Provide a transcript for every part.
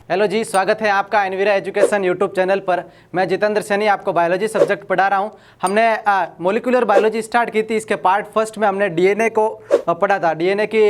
Hello जी, स्वागत है आपका एनवीरा एजुकेशन यूट्यूब चैनल पर। मैं जितेंद्र सैनी आपको बायोलॉजी सब्जेक्ट पढ़ा रहा हूं। हमने मोलिकुलर बायोलॉजी स्टार्ट की थी। इसके पार्ट फर्स्ट में हमने डीएनए को पढ़ा था, डीएनए की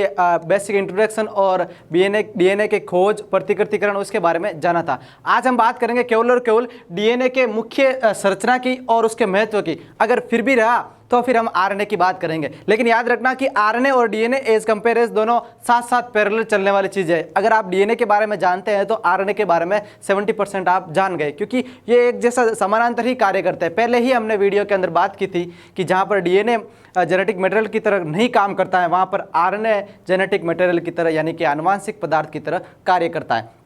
बेसिक इंट्रोडक्शन और डीएनए के खोज, प्रतिकृतिकरण, उसके बारे में जाना था। आज हम बात करेंगे केवल और केवल डीएनए के मुख्य संरचना की और उसके महत्व की। अगर फिर भी रहा तो फिर हम आरएनए की बात करेंगे, लेकिन याद रखना कि आरएनए और डीएनए एज कंपेयर्स दोनों साथ साथ पैरेलल चलने वाली चीज़ है। अगर आप डीएनए के बारे में जानते हैं तो आरएनए के बारे में 70% आप जान गए, क्योंकि ये एक जैसा समानांतर ही कार्य करते हैं। पहले ही हमने वीडियो के अंदर बात की थी कि जहाँ पर डीएनए जेनेटिक मटेरियल की तरह नहीं काम करता है, वहाँ पर आरएनए जेनेटिक मटेरियल की तरह यानी कि आनुवांशिक पदार्थ की तरह कार्य करता है।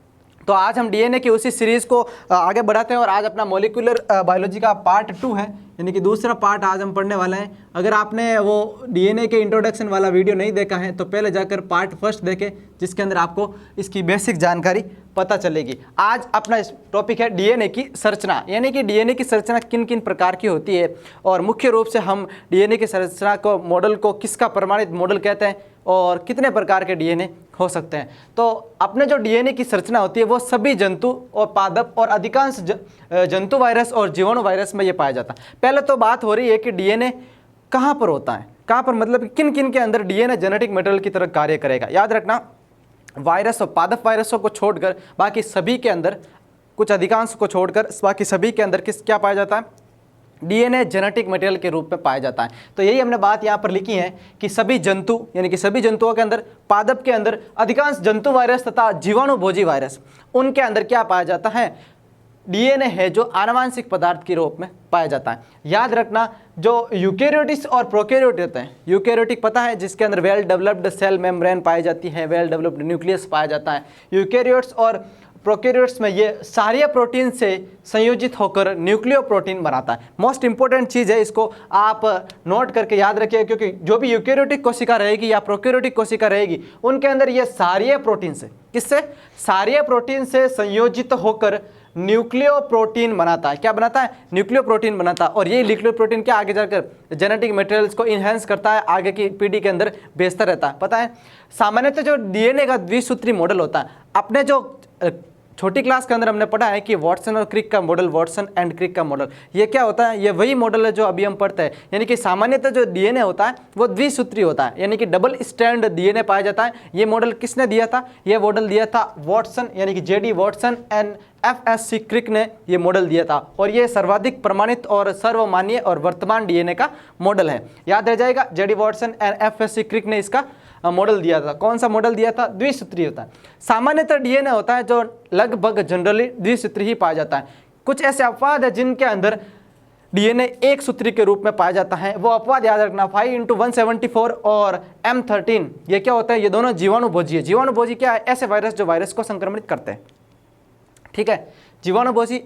तो आज हम डीएनए की उसी सीरीज़ को आगे बढ़ाते हैं और आज अपना मोलिकुलर बायोलॉजी का पार्ट 2 है, यानी कि दूसरा पार्ट आज हम पढ़ने वाले हैं। अगर आपने वो डीएनए के इंट्रोडक्शन वाला वीडियो नहीं देखा है तो पहले जाकर पार्ट फर्स्ट देखें, जिसके अंदर आपको इसकी बेसिक जानकारी पता चलेगी। आज अपना टॉपिक है डीएनए की संरचना, यानी कि डीएनए की संरचना किन किन प्रकार की होती है और मुख्य रूप से हम डीएनए की संरचना को मॉडल को किसका प्रमाणित मॉडल कहते हैं और कितने प्रकार के डीएनए हो सकते हैं। तो अपने जो डीएनए की संरचना होती है वो सभी जंतु और पादप और अधिकांश जंतु वायरस और जीवाणु वायरस में ये पाया जाता है। पहले तो बात हो रही है कि डीएनए कहाँ पर होता है, कहाँ पर मतलब किन किन के अंदर डीएनए जेनेटिक मटेरियल की तरह कार्य करेगा। याद रखना, वायरस और पादप वायरसों को छोड़कर बाकी सभी के अंदर, कुछ अधिकांश को छोड़कर बाकी सभी के अंदर क्या पाया जाता है, डीएनए जेनेटिक मटेरियल के रूप में पाया जाता है। तो यही हमने बात यहाँ पर लिखी है कि सभी जंतु यानी कि सभी जंतुओं के अंदर, पादप के अंदर, अधिकांश जंतु वायरस तथा जीवाणु भोजी वायरस, उनके अंदर क्या पाया जाता है, डीएनए है जो आनुवांशिक पदार्थ के रूप में पाया जाता है। याद रखना, जो यूकेरियोटिक्स और प्रोकैरियोट होते हैं, यूकेरियोटिक पता है जिसके अंदर वेल डेवलप्ड सेल मेम्ब्रेन पाई जाती है, वेल डेवलप्ड न्यूक्लियस पाया जाता है। यूकेरियोट्स और प्रोकैरियोट्स में ये सारे प्रोटीन से संयोजित होकर न्यूक्लियो प्रोटीन बनाता है। मोस्ट इंपॉर्टेंट चीज़ है, इसको आप नोट करके याद रखिए, क्योंकि जो भी यूकेरियोटिक कोशिका रहेगी या प्रोकैरियोटिक कोशिका रहेगी उनके अंदर ये सारे प्रोटीन से, किससे, सारे प्रोटीन से संयोजित होकर न्यूक्लियो प्रोटीन बनाता है। क्या बनाता है, न्यूक्लियो प्रोटीन बनाता है। और ये न्यूक्लियो प्रोटीन क्या आगे जाकर जेनेटिक मटेरियल्स को इन्हेंस करता है, आगे की पीढ़ी के अंदर भेजता रहता है। पता है, सामान्यतः जो डीएनए का द्विसूत्री मॉडल होता है, अपने जो छोटी क्लास के अंदर हमने पढ़ा है कि वाटसन और क्रिक का मॉडल, वाटसन एंड क्रिक का मॉडल, ये क्या होता है, ये वही मॉडल है जो अभी हम पढ़ते हैं। यानी कि सामान्यतः जो डीएनए होता है वो द्विसूत्री होता है, यानी कि डबल स्ट्रैंड डीएनए पाया जाता है। ये मॉडल किसने दिया था, ये मॉडल दिया था वाटसन, यानी कि जेडी वाटसन एंड एफएससी क्रिक ने ये मॉडल दिया था। और ये सर्वाधिक प्रमाणित और सर्वमान्य और वर्तमान डीएनए का मॉडल है। याद रह जाएगा, जेडी वाटसन एंड एफएससी क्रिक ने इसका मॉडल दिया था। कौन सा मॉडल दिया था, द्विसूत्री होता है। सामान्यतः डीएनए होता है जो लगभग जनरली द्विसूत्री ही पाया जाता है। कुछ ऐसे अपवाद है जिनके अंदर डीएनए एक सूत्री के रूप में पाया जाता है। वो अपवाद याद रखना, 5x174 और M13, ये क्या होता है, ये दोनों जीवाणु भोजी है। जीवाणु भोजी क्या है, ऐसे वायरस जो वायरस को संक्रमित करते हैं। ठीक है, जीवाणु भोजी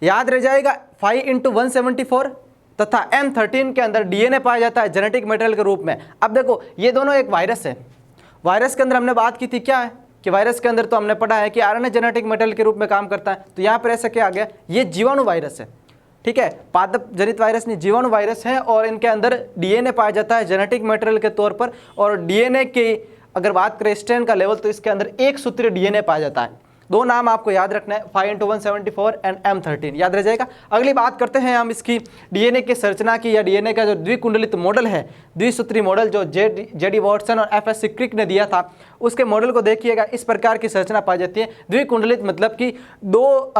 याद रह जाएगा। 5x174 तथा M13 के अंदर डीएनए पाया जाता है जेनेटिक मटेरियल के रूप में। अब देखो, ये दोनों एक वायरस है। वायरस के अंदर हमने बात की थी क्या है कि वायरस के अंदर तो हमने पढ़ा है कि आरएनए जेनेटिक मटेरियल के रूप में काम करता है। तो यहाँ पर ऐसा क्या आ गया, ये जीवाणु वायरस है। ठीक है, पादप जनित वायरस नहीं, जीवाणु वायरस है और इनके अंदर डीएनए पाया जाता है जेनेटिक मटेरियल के तौर पर। और डीएनए की अगर बात करें स्ट्रैंड का लेवल, तो इसके अंदर एक सूत्री डीएनए पाया जाता है। दो नाम आपको याद रखना है, 5x174 एंड M13, याद रह जाएगा। अगली बात करते हैं हम इसकी डीएनए की संरचना की, या डीएनए का जो द्विकुंडलित मॉडल है, द्विसूत्री मॉडल जो जेडी वाटसन और एफएससी क्रिक ने दिया था, उसके मॉडल को देखिएगा। इस प्रकार की संरचना पाई जाती है। द्विकुंडलित मतलब कि दो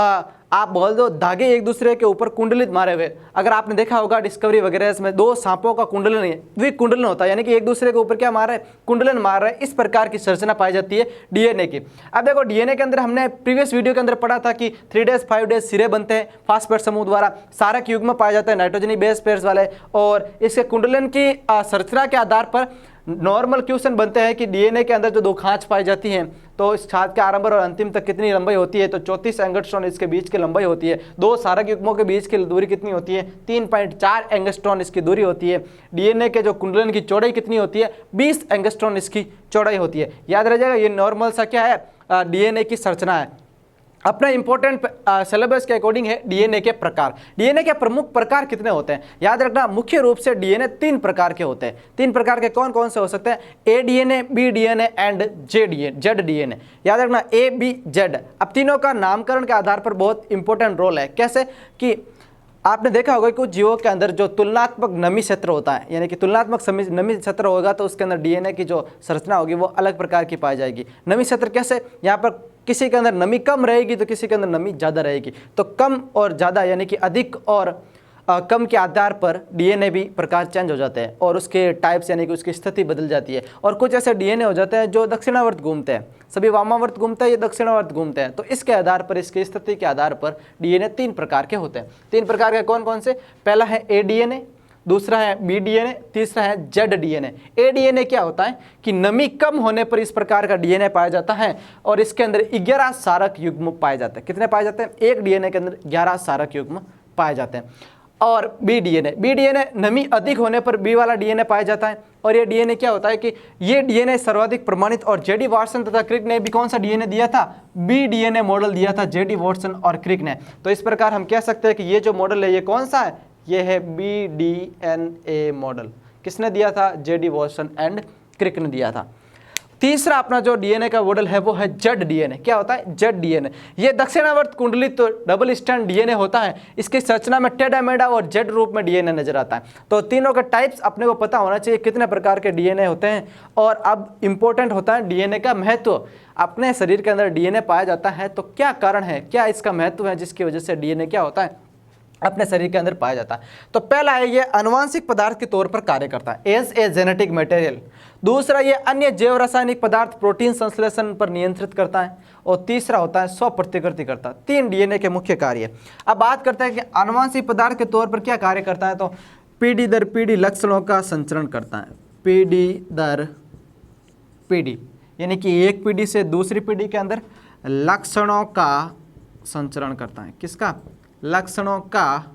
आप बोल दो धागे एक दूसरे के ऊपर कुंडलित मारे हुए। अगर आपने देखा होगा डिस्कवरी वगैरह, इसमें दो सांपों का कुंडलन है, द्विकुंडलन होता है, यानी कि एक दूसरे के ऊपर क्या मार रहा है, कुंडलन मार रहा है। इस प्रकार की संरचना पाई जाती है डीएनए की। अब देखो, डीएनए के अंदर हमने प्रीवियस वीडियो के अंदर पढ़ा था कि 3 5 सिरे बनते हैं फास्फेट समूह द्वारा। सारक युग्म पाया जाता है नाइट्रोजनी बेस पेयर्स वाले, और इसके कुंडलन की संरचना के आधार पर नॉर्मल क्वेश्चन बनते हैं कि डीएनए के अंदर जो दो खांच पाई जाती हैं, तो इस खांच के आरंभ और अंतिम तक कितनी लंबाई होती है, तो 34 एंगस्ट्रॉन इसके बीच की लंबाई होती है। दो सारक युग्मों के बीच की दूरी कितनी होती है, 3.4 एंगस्ट्रॉन इसकी दूरी होती है। डीएनए के जो कुंडलन की चौड़ाई कितनी होती है, 20 एंगस्ट्रॉन इसकी चौड़ाई होती है। याद रह जाएगा, ये नॉर्मल सा क्या है, डीएनए की संरचना है। अपना इंपॉर्टेंट सिलेबस के अकॉर्डिंग है डीएनए के प्रकार। डीएनए के प्रमुख प्रकार कितने होते हैं, याद रखना मुख्य रूप से डीएनए 3 प्रकार के होते हैं। 3 प्रकार के कौन कौन से हो सकते हैं, A DNA, B DNA and Z DNA. याद रखना ए बी जेड। अब तीनों का नामकरण के आधार पर बहुत इंपॉर्टेंट रोल है। कैसे कि आपने देखा होगा कि कुछ जीवों के अंदर जो तुलनात्मक नमी क्षेत्र होता है, यानी कि तुलनात्मक नमी क्षेत्र होगा तो उसके अंदर डीएनए की जो संरचना होगी वो अलग प्रकार की पाई जाएगी। नमी क्षेत्र कैसे, यहाँ पर किसी के अंदर नमी कम रहेगी तो किसी के अंदर नमी ज़्यादा रहेगी। तो कम और ज़्यादा यानी कि अधिक और कम के आधार पर डीएनए भी प्रकार चेंज हो जाते हैं और उसके टाइप्स यानी कि उसकी स्थिति बदल जाती है। और कुछ ऐसे डीएनए हो जाते हैं जो दक्षिणावर्त घूमते हैं, सभी वामावर्त घूमते हैं, ये दक्षिणावर्त घूमते हैं। तो इसके आधार पर, इसकी स्थिति के आधार पर डीएनए 3 प्रकार के होते हैं। 3 प्रकार के कौन कौन से, पहला है ए डीएनए, दूसरा है बी डीएनए, तीसरा है जेड डीएनए। ए डीएनए क्या होता है कि नमी कम होने पर इस प्रकार का डीएनए पाया जाता है और इसके अंदर 11 सारक युग्म पाए जाते हैं। कितने पाए जाते हैं, एक डीएनए के अंदर 11 सारक युग्म पाए जाते हैं। और बी डीएनए नमी अधिक होने पर बी वाला डीएनए पाया जाता है। और ये डीएनए क्या होता है कि ये डीएनए सर्वाधिक प्रमाणित, और जेडी वॉटसन तथा क्रिक ने भी कौन सा डीएनए दिया था, बी डीएनए मॉडल दिया था जेडी वॉटसन और क्रिक ने। तो इस प्रकार हम कह सकते हैं कि ये जो मॉडल है ये कौन सा है, ये है बी डीएनए मॉडल। किसने दिया था, जेडी वॉटसन एंड क्रिक ने दिया था। तीसरा अपना जो डीएनए का मॉडल है वो है जेड डीएनए। क्या होता है, जेड डीएनए। ये दक्षिणावर्त कुंडलित तो डबल स्ट्रैंड डीएनए होता है। इसकी संरचना में टेढ़ा मेढ़ा और जेड रूप में डीएनए नजर आता है। तो तीनों के टाइप्स अपने को पता होना चाहिए, कितने प्रकार के डीएनए होते हैं। और अब इंपॉर्टेंट होता है डीएनए का महत्व। अपने शरीर के अंदर डीएनए पाया जाता है तो क्या कारण है, क्या इसका महत्व है जिसकी वजह से डीएनए क्या होता है, अपने शरीर के अंदर पाया जाता है। तो पहला है ये अनुवांशिक पदार्थ के तौर पर कार्य करता है, एज ए जेनेटिक मटेरियल। दूसरा ये अन्य जैव रासायनिक पदार्थ प्रोटीन संश्लेषण पर नियंत्रित करता है। और तीसरा होता है स्व प्रतिकृति करता है। 3 डीएनए के मुख्य कार्य। अब बात करते हैं कि अनुवांशिक पदार्थ के तौर पर क्या कार्य करता है, तो पीढ़ी दर पीढ़ी लक्षणों का संचरण करता है। पीढ़ी दर पीढ़ी यानी कि एक पीढ़ी से दूसरी पीढ़ी के अंदर लक्षणों का संचरण करता है। किसका, लक्षणों का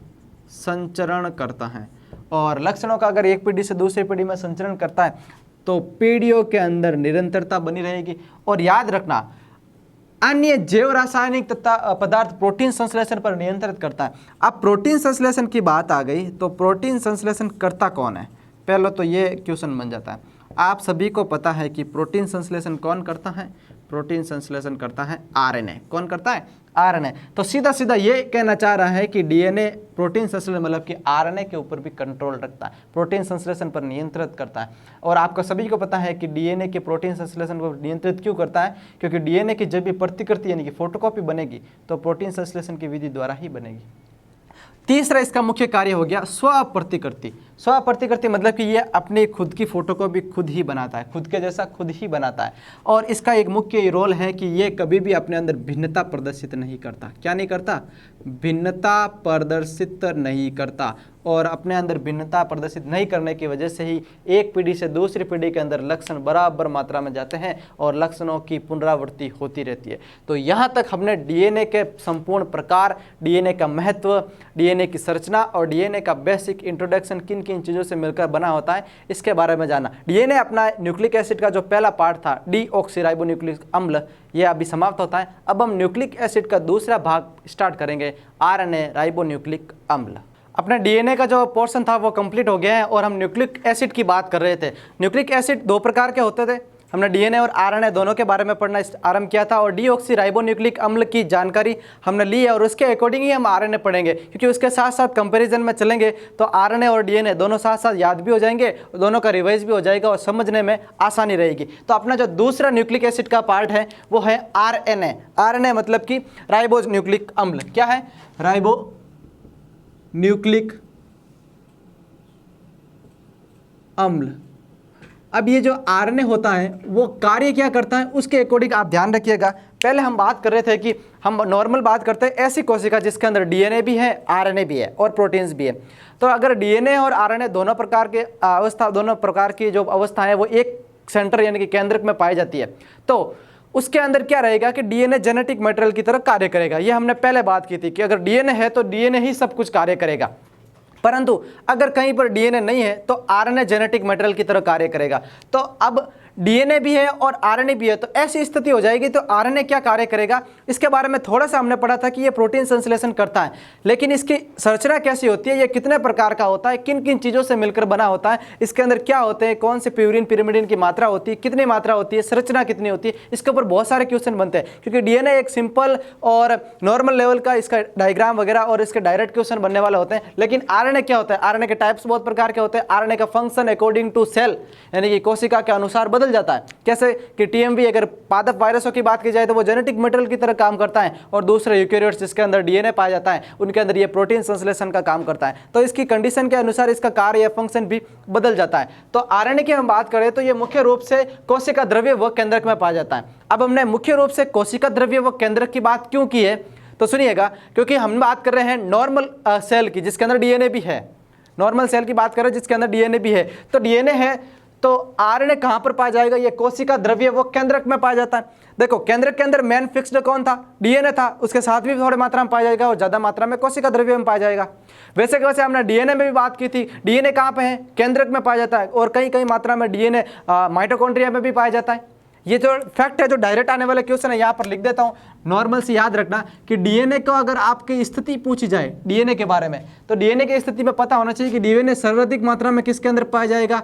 संचरण करता है। और लक्षणों का अगर एक पीढ़ी से दूसरी पीढ़ी में संचरण करता है तो पीढ़ियों के अंदर निरंतरता बनी रहेगी। और याद रखना अन्य जैव रासायनिक तथा पदार्थ प्रोटीन संश्लेषण पर नियंत्रित करता है। अब प्रोटीन संश्लेषण की बात आ गई तो प्रोटीन संश्लेषण करता कौन है, पहले तो ये क्वेश्चन बन जाता है। आप सभी को पता है कि प्रोटीन संश्लेषण कौन करता है, प्रोटीन संश्लेषण करता है आरएनए। कौन करता है, आरएनए। तो सीधा सीधा ये कहना चाह रहा है कि डीएनए प्रोटीन संश्लेषण मतलब कि आरएनए के ऊपर भी कंट्रोल रखता है, प्रोटीन संश्लेषण पर नियंत्रित करता है। और आपको सभी को पता है कि डीएनए के प्रोटीन संश्लेषण पर नियंत्रित क्यों करता है, क्योंकि डीएनए की जब भी प्रतिकृति यानी कि फोटोकॉपी बनेगी तो प्रोटीन संश्लेषण की विधि द्वारा ही बनेगी। तीसरा इसका मुख्य कार्य हो गया स्वप्रतिकृति। स्वप्रतिकृति मतलब कि ये अपनी खुद की फोटो को भी खुद ही बनाता है, खुद के जैसा खुद ही बनाता है। और इसका एक मुख्य रोल है कि ये कभी भी अपने अंदर भिन्नता प्रदर्शित नहीं करता। क्या नहीं करता, भिन्नता प्रदर्शित नहीं करता। और अपने अंदर भिन्नता प्रदर्शित नहीं करने की वजह से ही एक पीढ़ी से दूसरी पीढ़ी के अंदर लक्षण बराबर मात्रा में जाते हैं और लक्षणों की पुनरावृत्ति होती रहती है। तो यहाँ तक हमने डीएनए के संपूर्ण प्रकार, डीएनए का महत्व, डीएनए की संरचना और डीएनए का बेसिक इंट्रोडक्शन किन किन चीज़ों से मिलकर बना होता है इसके बारे में जाना। डीएनए अपना न्यूक्लिक एसिड का जो पहला पार्ट था डीऑक्सीराइबोन्यूक्लिक अम्ल, ये अभी समाप्त होता है। अब हम न्यूक्लिक एसिड का दूसरा भाग स्टार्ट करेंगे, आरएनए राइबोन्यूक्लिक अम्ल। अपने डीएनए का जो पोर्शन था वो कंप्लीट हो गया है और हम न्यूक्लिक एसिड की बात कर रहे थे। न्यूक्लिक एसिड 2 प्रकार के होते थे। हमने डीएनए और आरएनए दोनों के बारे में पढ़ना आरंभ किया था और डीऑक्सीराइबोन्यूक्लिक अम्ल की जानकारी हमने ली है और उसके अकॉर्डिंग ही हम आरएनए पढ़ेंगे, क्योंकि उसके साथ साथ कंपैरिजन में चलेंगे तो आरएनए और डीएनए दोनों साथ साथ याद भी हो जाएंगे, दोनों का रिवाइज भी हो जाएगा और समझने में आसानी रहेगी। तो अपना जो दूसरा न्यूक्लिक एसिड का पार्ट है वो है आरएनए। आरएनए मतलब कि राइबोज न्यूक्लिक अम्ल। क्या है, राइबो न्यूक्लिक अम्ल। अब ये जो आरएनए होता है वो कार्य क्या करता है उसके अकॉर्डिंग आप ध्यान रखिएगा। पहले हम बात कर रहे थे कि हम नॉर्मल बात करते हैं ऐसी कोशिका जिसके अंदर डीएनए भी है, आरएनए भी है और प्रोटीन्स भी है। तो अगर डीएनए और आरएनए दोनों प्रकार के अवस्था, दोनों प्रकार की जो अवस्था है वो एक सेंटर यानी कि केंद्रक में पाई जाती है, तो उसके अंदर क्या रहेगा कि डीएनए जेनेटिक मटेरियल की तरह कार्य करेगा। ये हमने पहले बात की थी कि अगर डीएनए है तो डीएनए ही सब कुछ कार्य करेगा, परंतु अगर कहीं पर डीएनए नहीं है तो आरएनए जेनेटिक मटेरियल की तरह कार्य करेगा। तो अब डीएनए भी है और आरएनए भी है, तो ऐसी स्थिति हो जाएगी तो आरएनए क्या कार्य करेगा इसके बारे में थोड़ा सा हमने पढ़ा था कि ये प्रोटीन संश्लेषण करता है, लेकिन इसकी संरचना कैसी होती है, ये कितने प्रकार का होता है, किन किन चीज़ों से मिलकर बना होता है, इसके अंदर क्या होते हैं, कौन से प्यूरिन पिरिमिडिन की मात्रा होती है, कितनी मात्रा होती है, संरचना कितनी होती है, इसके ऊपर बहुत सारे क्वेश्चन बनते हैं। क्योंकि डीएनए एक सिंपल और नॉर्मल लेवल का इसका डायग्राम वगैरह और इसके डायरेक्ट क्वेश्चन बनने वाले होते हैं। लेकिन आरएनए क्या होता है, आरएनए के टाइप्स बहुत प्रकार के होते हैं। आरएनए का फंक्शन अकॉर्डिंग टू सेल यानी कि कोशिका के अनुसार बदल जाता है। कैसे कि टीएमवी अगर पादप वायरसों की बात की जाए तो वो जेनेटिक मटेरियल की तरह काम करता है, और दूसरे यूकेरियोट्स जिसके अंदर डीएनए पाया जाता है उनके अंदर ये प्रोटीन संश्लेषण का काम करता है। तो इसकी कंडीशन के अनुसार इसका कार्य या फंक्शन भी बदल जाता है। तो आरएनए की हम बात करें तो ये मुख्य रूप से कोशिका द्रव्य व केंद्रक में पाया जाता है। अब हमने मुख्य रूप से कोशिका द्रव्य व केंद्रक की बात क्यों की है, तो सुनिएगा, क्योंकि हम बात कर रहे हैं नॉर्मल सेल की जिसके अंदर डीएनए भी है। नॉर्मल सेल की बात करें जिसके अंदर डीएनए भी है, तो डीएनए है तो आरएनए कहां पर पाया जाएगा, ये कोशिका द्रव्य वो केंद्रक में पाया जाता है। देखो केंद्रक के अंदर मेन फिक्स्ड कौन था, डीएनए था, उसके साथ भी थोड़ी मात्रा में पाया जाएगा और ज्यादा मात्रा में कोशिका द्रव्य में पाया जाएगा। वैसे कि वैसे हमने डीएनए में भी बात की थी, डीएनए कहां पे है, केंद्रक में पाया जाता है, और कई मात्रा में डीएनए माइटोकॉन्ड्रिया में भी पाया जाता है। ये जो फैक्ट है जो डायरेक्ट आने वाले क्वेश्चन है यहाँ पर लिख देता हूँ। नॉर्मल से याद रखना कि डीएनए को अगर आपकी स्थिति पूछी जाए डीएनए के बारे में, तो डीएनए की स्थिति में पता होना चाहिए कि डीएनए सर्वाधिक मात्रा में किसके अंदर पाया जाएगा,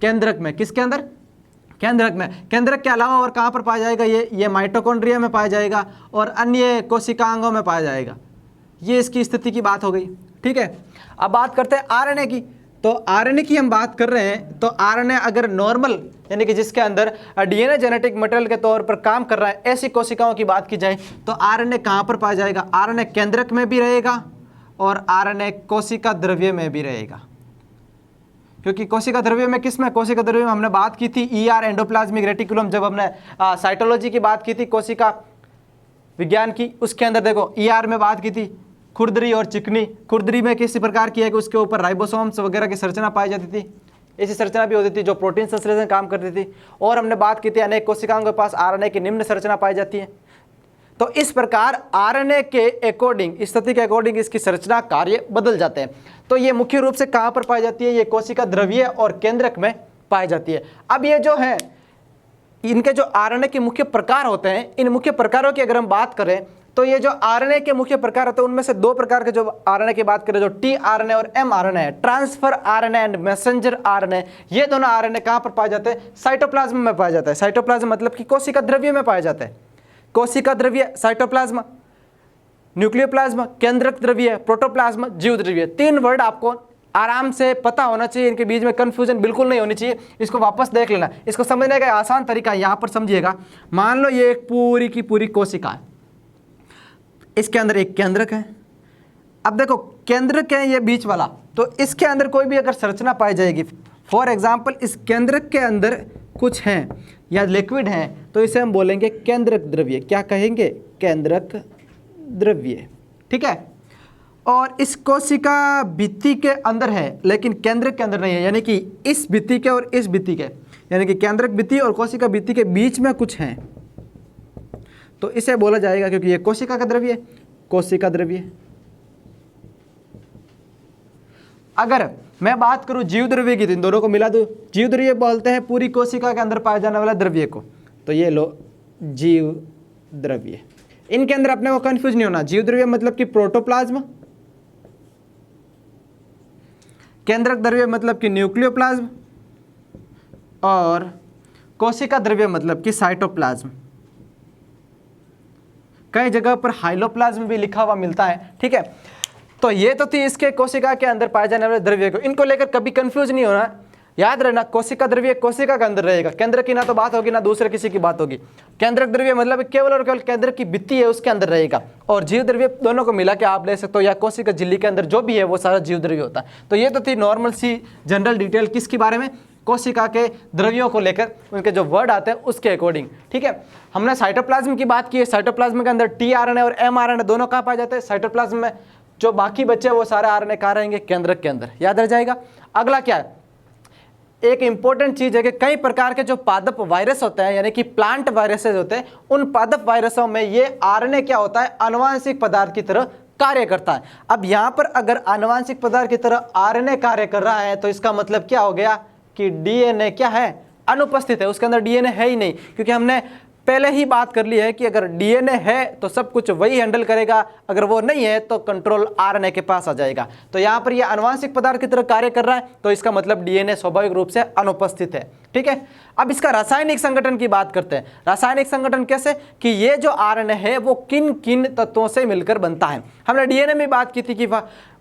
केंद्रक में। किसके अंदर, केंद्रक में। केंद्रक के अलावा और कहाँ पर पाया जाएगा, ये माइटोकॉन्ड्रिया में पाया जाएगा और अन्य कोशिकांगों में पाया जाएगा। ये इसकी स्थिति की बात हो गई, ठीक है। अब बात करते हैं आरएनए की। तो आरएनए की हम बात कर रहे हैं, तो आरएनए अगर नॉर्मल यानी कि जिसके अंदर डीएनए जेनेटिक मटेरियल के तौर पर काम कर रहा है, ऐसी कोशिकाओं की बात की जाए तो आरएनए कहाँ पर पाया जाएगा, आरएनए केंद्रक में भी रहेगा और आरएनए कोशिका द्रव्य में भी रहेगा। क्योंकि कोशिका द्रव्य में किस में, कोशिका द्रव्य में हमने बात की थी ईआर एंडोप्लाज्मिक रेटिकुलम, जब हमने साइटोलॉजी की बात की थी कोशिका विज्ञान की, उसके अंदर देखो ईआर में बात की थी खुरदरी और चिकनी। खुरदरी में किसी प्रकार की है कि उसके ऊपर राइबोसोम्स वगैरह की संरचना पाई जाती थी, ऐसी संरचना भी होती थी जो प्रोटीन संश्लेषण काम करती थी। और हमने बात की थी अनेक कोशिकाओं के पास आरएनए की निम्न संरचना पाई जाती है। तो इस प्रकार आरएनए के अकॉर्डिंग, स्थिति के अकॉर्डिंग इसकी संरचना कार्य बदल जाते हैं। तो ये मुख्य रूप से कहाँ पर पाई जाती है, ये कोशिका द्रव्य और केंद्रक में पाई जाती है। अब ये जो है इनके जो आरएनए के मुख्य प्रकार होते हैं, इन मुख्य प्रकारों की अगर हम बात करें तो ये जो आरएनए के मुख्य प्रकार होते हैं उनमें से दो प्रकार के जो आरएनए की बात करें, जो टी आरएनए और एम आरएनए है, transfer RNA and messenger RNA, ये दोनों आरएनए कहाँ पर पाए जाते हैं, साइटोप्लाज्म में पाया जाता है। साइटोप्लाज्म मतलब कि कोशिका द्रव्य में पाया जाता है। कोशिका द्रव्य साइटोप्लाज्म, न्यूक्लियोप्लाज्म केंद्रक द्रव्य, प्रोटोप्लाज्म जीव द्रव्य। तीन वर्ड आपको आराम से पता होना चाहिए, इनके बीच में कंफ्यूजन बिल्कुल नहीं होनी चाहिए। इसको वापस देख लेना, इसको समझने का आसान तरीका यहाँ पर समझिएगा। मान लो ये एक पूरी की पूरी कोशिका है, इसके अंदर एक केंद्रक है। अब देखो केंद्रक है ये बीच वाला, तो इसके अंदर कोई भी अगर संरचना पाई जाएगी, फॉर एग्जाम्पल इस केंद्रक के अंदर कुछ है या लिक्विड है, तो इसे हम बोलेंगे केंद्रक द्रव्य। क्या कहेंगे, केंद्रक द्रव्य, ठीक है। और इस कोशिका भित्ति के अंदर है लेकिन केंद्रक के अंदर नहीं है, यानी कि इस भित्ति के और इस भित्ति के, यानी कि केंद्रक भित्ति और कोशिका भित्ति के बीच में कुछ है, तो इसे बोला जाएगा, क्योंकि ये कोशिका का द्रव्य, कोशिका द्रव्य। अगर मैं बात करूं जीव द्रव्य की, तो इन दोनों को मिला दो, जीव द्रव्य बोलते हैं पूरी कोशिका के अंदर पाए जाने वाला द्रव्य को, तो ये लो जीव द्रव्य। इनके अंदर अपने को कंफ्यूज नहीं होना, जीव द्रव्य मतलब कि प्रोटोप्लाज्म, केंद्रक द्रव्य मतलब कि न्यूक्लियोप्लाज्म, और कोशिका द्रव्य मतलब कि साइटोप्लाज्म। कई जगह पर हाइलोप्लाज्म भी लिखा हुआ मिलता है, ठीक है। तो ये तो थी इसके कोशिका के अंदर पाए जाने वाले द्रव्य को, इनको लेकर कभी कंफ्यूज नहीं होना। याद रहना कोशिका द्रव्य कोशिका के अंदर रहेगा, केंद्र की ना तो बात होगी ना दूसरे किसी की बात होगी। केंद्रक द्रव्य मतलब केवल और केवल केंद्र की भित्ति है उसके अंदर रहेगा, और जीव द्रव्य दोनों को मिला के आप ले सकते हो, या कोशिका झिल्ली के अंदर जो भी है वो सारा जीव द्रव्य होता है। तो ये तो थी नॉर्मल सी जनरल डिटेल किसके बारे में, कोशिका के द्रव्यों को लेकर, उनके जो वर्ड आते हैं उसके अकॉर्डिंग, ठीक है। हमने साइटोप्लाज्म की बात की है, साइटोप्लाज्म के अंदर टी आरएनए और एम आरएनए दोनों कहाँ पाए जाते हैं, साइटोप्लाज्म में। जो बाकी बच्चे वो सारे आरएनए कहाँ रहेंगे, केंद्रक के अंदर, याद रह जाएगा। अगला क्या है, एक इंपॉर्टेंट चीज है कि कई प्रकार के जो पादप वायरस होते हैं, यानी कि प्लांट वायरसेस होते हैं, उन पादप वायरसों में ये आरएनए क्या होता है, आनुवांशिक पदार्थ की तरह कार्य करता है। अब यहाँ पर अगर आनुवांशिक पदार्थ की तरह आरएनए कार्य कर रहा है, तो इसका मतलब क्या हो गया कि डीएनए क्या है, अनुपस्थित है, उसके अंदर डीएनए है ही नहीं, क्योंकि हमने पहले ही बात कर ली है कि अगर डीएनए है तो सब कुछ वही हैंडल करेगा, अगर वो नहीं है तो कंट्रोल आरएनए के पास आ जाएगा। तो यहाँ पर ये आनुवांशिक पदार्थ की तरह कार्य कर रहा है, तो इसका मतलब डीएनए स्वाभाविक रूप से अनुपस्थित है। ठीक है, अब इसका रासायनिक संगठन की बात करते हैं। रासायनिक संगठन कैसे कि ये जो आरएनए है वो किन किन तत्वों से मिलकर बनता है। हमने डीएनए में बात की थी कि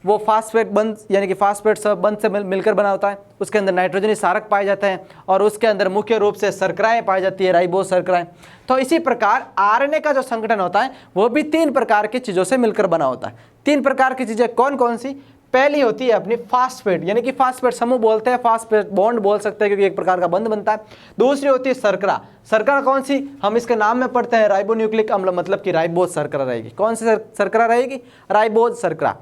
वो फास्फेट बंध यानी कि फास्फेट सब बंध से मिलकर बना होता है, उसके अंदर नाइट्रोजनी सारक पाए जाते हैं और उसके अंदर मुख्य रूप से शर्कराएं पाई जाती है, राइबोज शर्कराएं। तो इसी प्रकार आरएनए का जो संगठन होता है वो भी 3 प्रकार की चीज़ों से मिलकर बना होता है। 3 प्रकार की चीज़ें कौन कौन सी? पहली होती है अपनी फास्फेट, यानी कि फास्फेट समूह बोलते हैं, फास्फेट बॉन्ड बोल सकते हैं क्योंकि एक प्रकार का बंध बनता है। दूसरी होती है शर्करा। शर्करा कौन सी? हम इसके नाम में पढ़ते हैं राइबोन्यूक्लिक अम्ल, मतलब कि राइबोज शर्करा रहेगी। कौन सी शर्करा रहेगी? राइबोज शर्करा।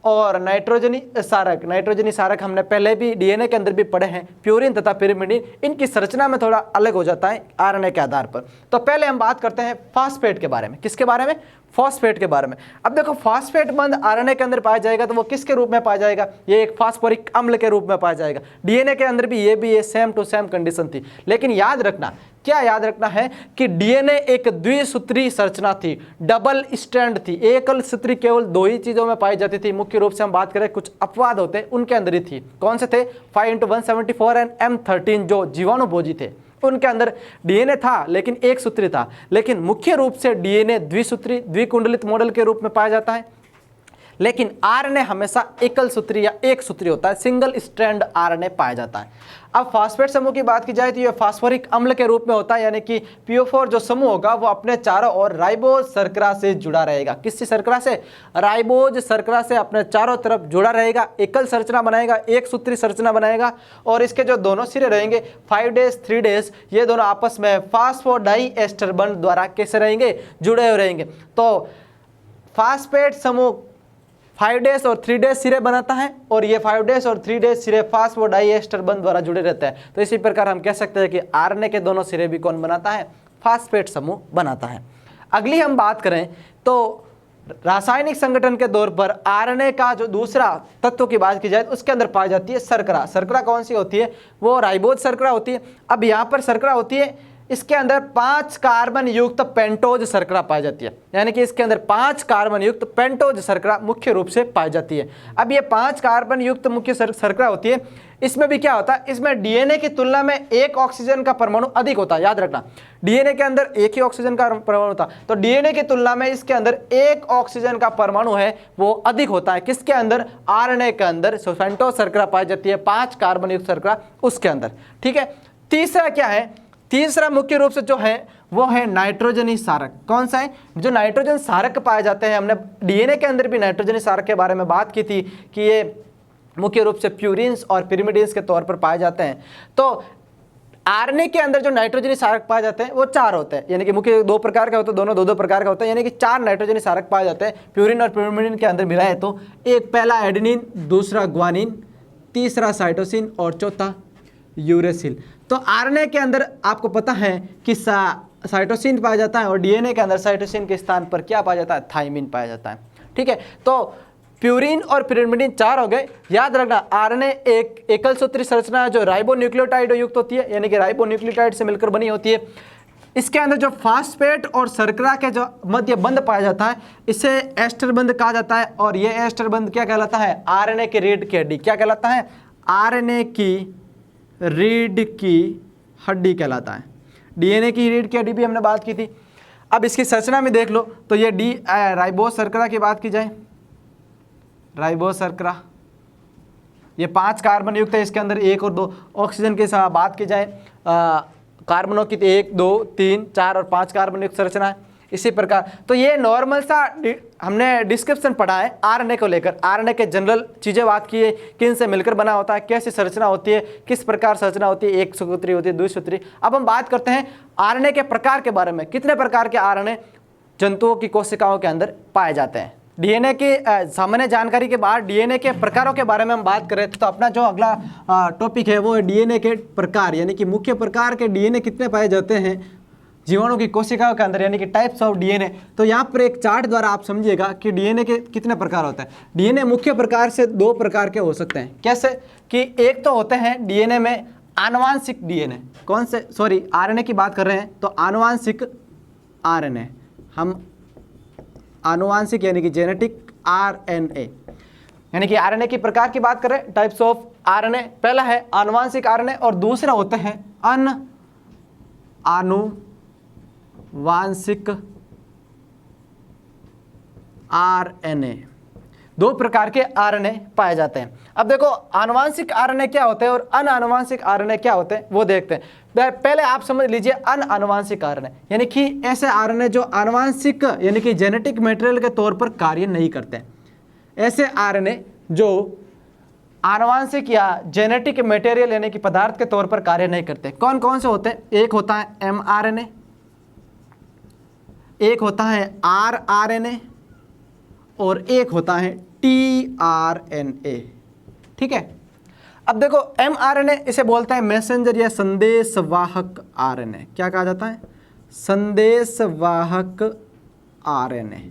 और नाइट्रोजनी सारक हमने पहले भी डीएनए के अंदर भी पढ़े हैं, प्यूरिन तथा पिरिमिडिन। इनकी संरचना में थोड़ा अलग हो जाता है आरएनए के आधार पर। तो पहले हम बात करते हैं फास्फेट के बारे में। किसके बारे में? फॉस्फेट के बारे में। अब देखो, फास्फेट बंध आरएनए के अंदर पाया जाएगा तो वो किसके रूप में पाया जाएगा? ये एक फास्फोरिक अम्ल के रूप में पाया जाएगा। डीएनए के अंदर भी ये सेम टू सेम कंडीशन थी। लेकिन याद रखना, क्या याद रखना है कि डीएनए एक द्विसूत्री संरचना थी, डबल स्ट्रैंड थी। एकल सूत्री केवल 2 ही चीजों में पाई जाती थी। मुख्य रूप से हम बात करें, कुछ अपवाद होते उनके अंदर ही थी। कौन से थे? 5x174 एंड M13 जो जीवाणुभोजी थे, उनके अंदर डीएनए था लेकिन एक सूत्री था। लेकिन मुख्य रूप से डीएनए द्विसूत्री द्विकुंडलित मॉडल के रूप में पाया जाता है, लेकिन आरएनए हमेशा एकल सूत्री या एक सूत्री होता है, सिंगल स्ट्रैंड आरएनए पाया जाता है। अब फास्फेट समूह की बात की जाए तो यह फास्फोरिक अम्ल के रूप में होता है, यानी कि PO4 जो समूह होगा वो अपने चारों ओर राइबोज शर्करा से जुड़ा रहेगा। किससे शर्करा से? राइबोज शर्करा से अपने चारों तरफ जुड़ा रहेगा, एकल संरचना बनाएगा, एक सूत्री संरचना बनाएगा। और इसके जो दोनों सिरे रहेंगे 5' 3' ये दोनों आपस में फास्फोडाइएस्टर बंध द्वारा कैसे रहेंगे? जुड़े हुए रहेंगे। तो फास्फेट समूह 5' और 3' सिरे बनाता है और ये 5' और 3' सिरे फास्फोडाइएस्टर बंध द्वारा जुड़े रहते हैं। तो इसी प्रकार हम कह सकते हैं कि आरएनए के दोनों सिरे भी कौन बनाता है? फास्फेट समूह बनाता है। अगली हम बात करें तो रासायनिक संगठन के तौर पर आरएनए का जो दूसरा तत्व की बात की जाए तो उसके अंदर पाई जाती है शर्करा। शर्करा कौन सी होती है? वो राइबोज शर्करा होती है। अब यहाँ पर शर्करा होती है, इसके अंदर 5 कार्बन युक्त पेंटोज शर्करा पाई जाती है, यानी कि इसके अंदर 5 कार्बन युक्त पेंटोज शर्करा मुख्य रूप से पाई जाती है। अब ये 5 कार्बन युक्त मुख्य शर्करा होती है। इसमें भी क्या होता है? इसमें डीएनए की तुलना में एक ऑक्सीजन का परमाणु अधिक होता है। याद रखना, डीएनए के अंदर एक ही ऑक्सीजन का परमाणु होता है, तो डीएनए की तुलना में इसके अंदर एक ऑक्सीजन का परमाणु है वो अधिक होता है। किसके अंदर? आरएनए के अंदर पेंटोज शर्करा पाई जाती है, 5 कार्बन युक्त शर्करा उसके अंदर। ठीक है, तीसरा क्या है? तीसरा मुख्य रूप से जो है वो है नाइट्रोजनी सारक। कौन सा है? जो नाइट्रोजन सारक पाए जाते हैं। हमने डीएनए के अंदर भी नाइट्रोजनी सारक के बारे में बात की थी कि ये मुख्य रूप से प्यूरिन्स और पिरिमिडिन्स के तौर पर पाए जाते हैं। तो आरएनए के अंदर जो नाइट्रोजनी सारक पाए जाते हैं वो 4 होते हैं, यानी कि मुख्य 2 प्रकार के होते हैं, दोनों 2-2 प्रकार के होते हैं, यानी कि 4 नाइट्रोजनी सारक पाए जाते हैं प्यूरिन और पिरिमिडिन के अंदर मिलाए तो। एक पहला एडेनिन, दूसरा ग्वानिन, तीसरा साइटोसिन और चौथा यूरेसिल। तो आरएनए के अंदर आपको पता है कि साइटोसिन पाया जाता है और डीएनए के अंदर साइटोसिन के स्थान पर क्या पाया जाता है? थाइमिन पाया जाता है। ठीक है, तो प्यूरिन और पिरिमिडिन 4 हो गए। याद रखना, आरएनए एक एकल सूत्री संरचना है जो राइबोन्यूक्लियोटाइड युक्त होती है, यानी कि राइबोन्यूक्लियोटाइड से मिलकर बनी होती है। इसके अंदर जो फास्फेट और शर्करा के जो मध्य बंध पाया जाता है इसे एस्टर बंध कहा जाता है। और ये एस्टर बंध क्या कहलाता है? आरएनए की रीढ़ की हड्डी। क्या कहलाता है? आरएनए की रीढ़ की हड्डी कहलाता है। डीएनए की रीढ़ की हड्डी भी हमने बात की थी। अब इसकी संरचना में देख लो तो ये राइबोज शर्करा की बात की जाए, राइबोज शर्करा ये 5 कार्बन युक्त है, इसके अंदर 1 और 2 ऑक्सीजन की बात की जाए कार्बनों की 1, 2, 3, 4 और 5 कार्बन युक्त संरचना है। इसी प्रकार तो ये नॉर्मल सा हमने डिस्क्रिप्शन पढ़ा है आरएनए को लेकर। आरएनए के जनरल चीज़ें बात की है, किन से मिलकर बना होता है, कैसी संरचना होती है, किस प्रकार संरचना होती है, एक सूत्री होती है, द्विसूत्री। अब हम बात करते हैं आरएनए के प्रकार के बारे में। कितने प्रकार के आरएनए जंतुओं की कोशिकाओं के अंदर पाए जाते हैं? डीएनए की सामान्य जानकारी के बाद डीएनए के प्रकारों के बारे में हम बात करें तो अपना जो अगला टॉपिक है वो है डीएनए के प्रकार, यानी कि मुख्य प्रकार के डीएनए कितने पाए जाते हैं जीवाणु की कोशिकाओं के अंदर, यानी कि टाइप्स ऑफ डीएनए। तो यहाँ पर एक चार्ट द्वारा आप समझिएगा कि डीएनए के कितने प्रकार होते हैं। डीएनए मुख्य प्रकार से 2 प्रकार के हो सकते हैं। कैसे? कि एक तो होते हैं डीएनए में आनुवांशिक डीएनए, कौन से, सॉरी आरएनए की बात कर रहे हैं तो आनुवांशिक आरएनए, हम आनुवांशिक यानी कि जेनेटिक आरएनए, यानी कि आरएनए की प्रकार की बात करें, टाइप्स ऑफ आरएनए, पहला है आनुवांशिक आरएनए और दूसरा होते हैं आनुवांशिक आरएनए। दो प्रकार के आरएनए पाए जाते हैं। अब देखो आनुवांशिक आरएनए क्या होते हैं और अनानुवांशिक आरएनए क्या होते हैं वो देखते हैं। पहले आप समझ लीजिए अनानुवांशिक आरएनए, यानी कि ऐसे आरएनए जो आनुवांशिक यानी कि जेनेटिक मटेरियल के तौर पर कार्य नहीं करते हैं। ऐसे आरएनए जो आनुवांशिक या जेनेटिक मटेरियल यानी कि पदार्थ के तौर पर कार्य नहीं करते, कौन कौन से होते हैं? एक होता है एमआरएनए, एक होता है आरआरएनए और एक होता है टीआरएनए। ठीक है, अब देखो एमआरएनए इसे बोलते हैं मैसेंजर या संदेशवाहक आरएनए। क्या कहा जाता है? संदेशवाहक आरएनए।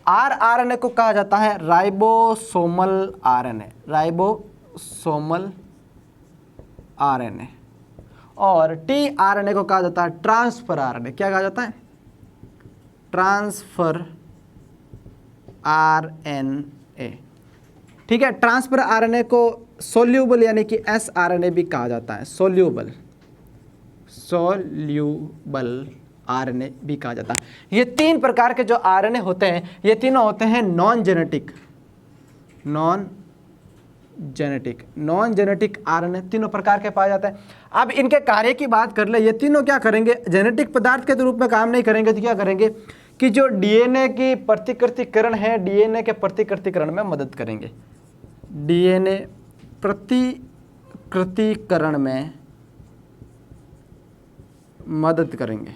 आरआरएनए को कहा जाता है राइबोसोमल आरएनए, राइबोसोमल आरएनए। और टीआरएनए को कहा जाता है ट्रांसफर आरएनए। क्या कहा जाता है? Transfer RNA. ठीक है, ट्रांसफर आरएनए को सोल्यूबल यानी कि एसआरएनए भी कहा जाता है, सोल्यूबल आरएनए भी कहा जाता है। ये तीन प्रकार के जो आरएनए होते हैं ये तीनों होते हैं नॉन जेनेटिक आरएनए, तीनों प्रकार के पाए जाते हैं। अब इनके कार्य की बात कर ले, ये तीनों क्या करेंगे? जेनेटिक पदार्थ के रूप में काम नहीं करेंगे तो क्या करेंगे कि जो डीएनए की प्रतिकृतिकरण है, डीएनए के प्रतिकृतिकरण में मदद करेंगे। डीएनए प्रतिकृतिकरण में मदद करेंगे।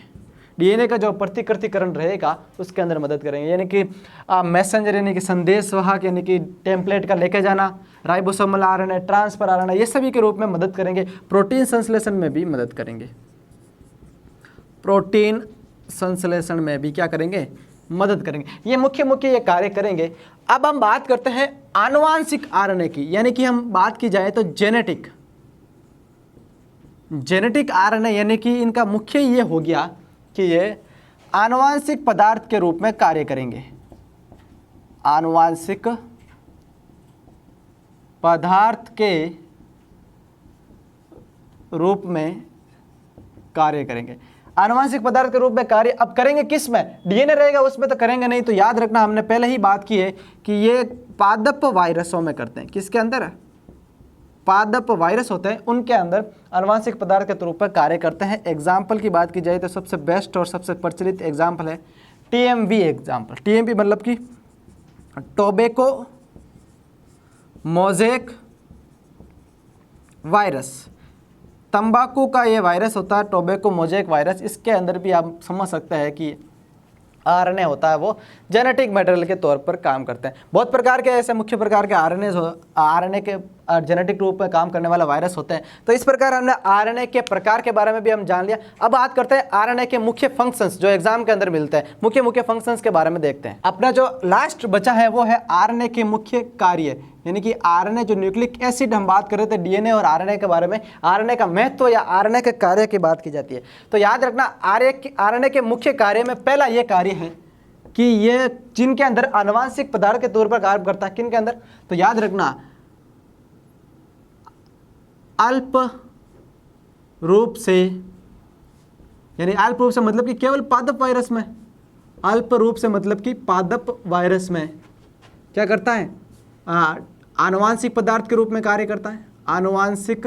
डीएनए का जो प्रतिकृतिकरण रहेगा उसके अंदर मदद करेंगे, यानी कि मैसेंजर यानी कि संदेशवाहक यानी कि टेम्पलेट का लेके जाना, राइबोसोमल आरएनए, ट्रांसफर आरएनए, ये सभी के रूप में मदद करेंगे। प्रोटीन संश्लेषण में भी मदद करेंगे, प्रोटीन संश्लेषण में भी क्या करेंगे? मदद करेंगे। ये मुख्य ये कार्य करेंगे। अब हम बात करते हैं आनुवांशिक आरएनए की, यानी कि हम बात की जाए तो जेनेटिक आरएनए, यानी कि इनका मुख्य ये हो गया कि ये आनुवांशिक पदार्थ के रूप में कार्य करेंगे, आनुवांशिक पदार्थ के रूप में कार्य करेंगे। आनुवांशिक पदार्थ के रूप में कार्य अब करेंगे किस में? डीएनए रहेगा उसमें तो करेंगे नहीं। तो याद रखना, हमने पहले ही बात की है कि ये पादप वायरसों में करते हैं। किसके अंदर? पादप वायरस होते हैं उनके अंदर आनुवांशिक पदार्थ के रूप में कार्य करते हैं। एग्जाम्पल की बात की जाए तो सबसे बेस्ट और सबसे प्रचलित एग्जाम्पल है टीएमवी एग्जाम्पल। टीएमवी मतलब कि टोबैको मोज़ेक वायरस, तंबाकू का ये वायरस होता है टोबैको मोज़ेक वायरस। इसके अंदर भी आप समझ सकते हैं कि आरएनए होता है वो जेनेटिक मटेरियल के तौर पर काम करते हैं। बहुत प्रकार के ऐसे मुख्य प्रकार के आरएनए के जेनेटिक रूप में काम करने वाला वायरस होते हैं। तो इस प्रकार हमने आरएनए के प्रकार के बारे में भी हम जान लिया। अब बात करते हैं आरएनए के मुख्य फंक्शंस जो एग्जाम के अंदर मिलते हैं। मुख्य फंक्शंस के बारे में देखते हैं। अपना जो लास्ट बचा है वो है आरएनए के मुख्य कार्य, यानी कि आरएनए जो न्यूक्लिक एसिड हम बात कर रहे थे डीएनए और आरएनए के बारे में, आरएनए का महत्व या आरएनए के कार्य की बात की जाती है। तो याद रखना आरएनए के मुख्य कार्य में पहला ये कार्य है कि ये जिनके अंदर आनुवांशिक पदार्थ के तौर पर कार्य करता है। किन के अंदर? तो याद रखना अल्प रूप से, यानी अल्प रूप से मतलब कि केवल पादप वायरस में, अल्प रूप से मतलब कि पादप वायरस में क्या करता है? आनुवांशिक पदार्थ के रूप में कार्य करता है, आनुवांशिक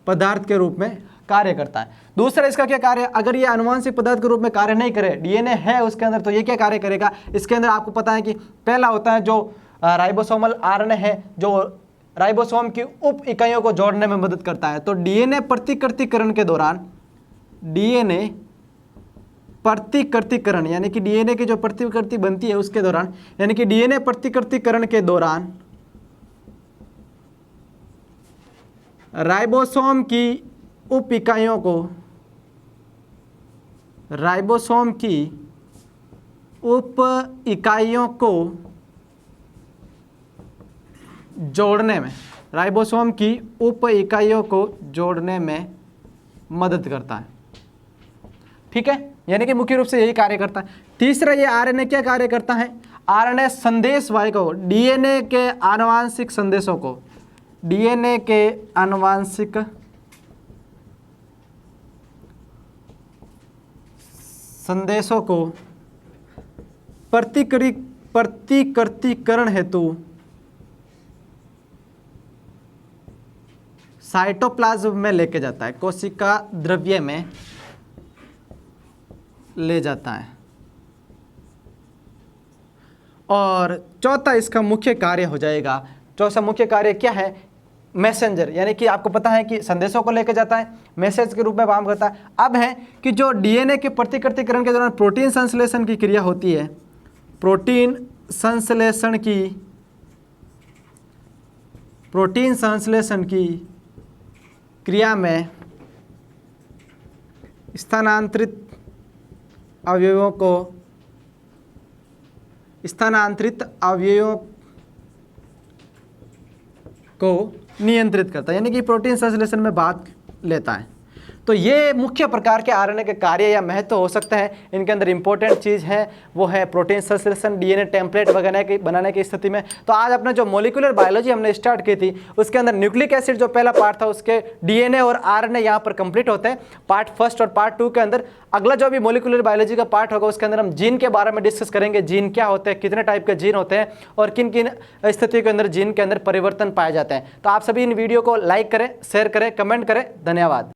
पदार्थ के रूप में कार्य करता है। दूसरा इसका क्या कार्य है? अगर ये आनुवांशिक पदार्थ के रूप में कार्य नहीं करे, डीएनए है उसके अंदर, तो ये क्या कार्य करेगा? इसके अंदर आपको पता है कि पहला होता है जो राइबोसोमल आरएनए है जो राइबोसोम की उप इकाइयों को जोड़ने में मदद करता है। तो डीएनए प्रतिकृतिकरण के दौरान, डीएनए प्रतिकृतिकरण यानी कि डीएनए की जो प्रतिकृति बनती है उसके दौरान, यानी कि डीएनए प्रतिकृतिकरण के दौरान राइबोसोम की उप इकाइयों को, राइबोसोम की उप इकाइयों को जोड़ने में, राइबोसोम की उप इकाइयों को जोड़ने में मदद करता है। ठीक है, यानी कि मुख्य रूप से यही कार्य करता है। तीसरा, ये आरएनए क्या कार्य करता है? आरएनए संदेश वाहकों को, डीएनए के आनुवांशिक संदेशों को, डीएनए के आनुवांशिक संदेशों को प्रतिकृतिकरण हेतु साइटोप्लाज्म में लेके जाता है, कोशिका द्रव्य में ले जाता है। और चौथा इसका मुख्य कार्य हो जाएगा, चौथा मुख्य कार्य क्या है? मैसेंजर, यानी कि आपको पता है कि संदेशों को लेकर जाता है, मैसेज के रूप में काम करता है। अब है कि जो डीएनए के प्रतिकृतिकरण के दौरान प्रोटीन संश्लेषण की क्रिया होती है, प्रोटीन संश्लेषण की क्रिया में स्थानांतरित अवयवों को नियंत्रित करता है, यानी कि प्रोटीन संश्लेषण में भाग लेता है। तो ये मुख्य प्रकार के आरएनए के कार्य या महत्व हो सकते हैं। इनके अंदर इंपॉर्टेंट चीज़ है वो है प्रोटीन संश्लेषण, डीएनए टेम्पलेट वगैरह बनाने की स्थिति में। तो आज अपना जो मॉलिक्यूलर बायोलॉजी हमने स्टार्ट की थी उसके अंदर न्यूक्लिक एसिड जो पहला पार्ट था उसके डीएनए और आरएनए यहाँ पर कंप्लीट होते हैं पार्ट फर्स्ट और पार्ट टू के अंदर। अगला जो भी मॉलिक्यूलर बायोलॉजी का पार्ट होगा उसके अंदर हम जीन के बारे में डिस्कस करेंगे, जीन क्या होते हैं, कितने टाइप के जीन होते हैं और किन किन स्थितियों के अंदर जीन के अंदर परिवर्तन पाए जाते हैं। तो आप सभी इन वीडियो को लाइक करें, शेयर करें, कमेंट करें। धन्यवाद।